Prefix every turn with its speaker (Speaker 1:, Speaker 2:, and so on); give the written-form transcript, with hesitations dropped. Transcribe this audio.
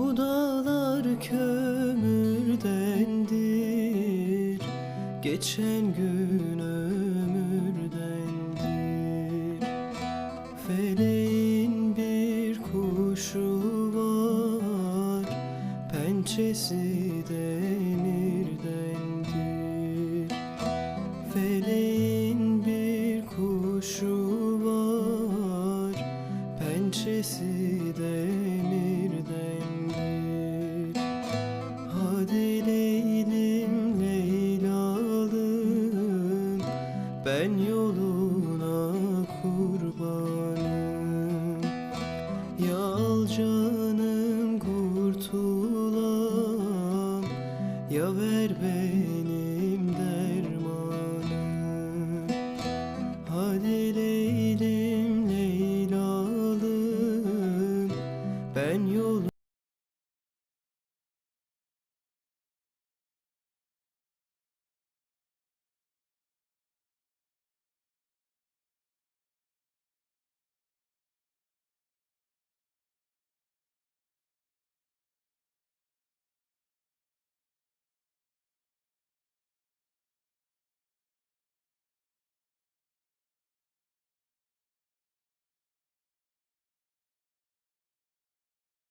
Speaker 1: Bu dağlar kömürdendir, geçen gün ömürdendir. Feleğin bir kuşu var, pençesi demirdendir. Feleğin bir kuşu var, pençesi demirdendir. Hadi Leylim Leylalım, ben yoluna kurbanım. Ya al canım kurtulam, ya ver beni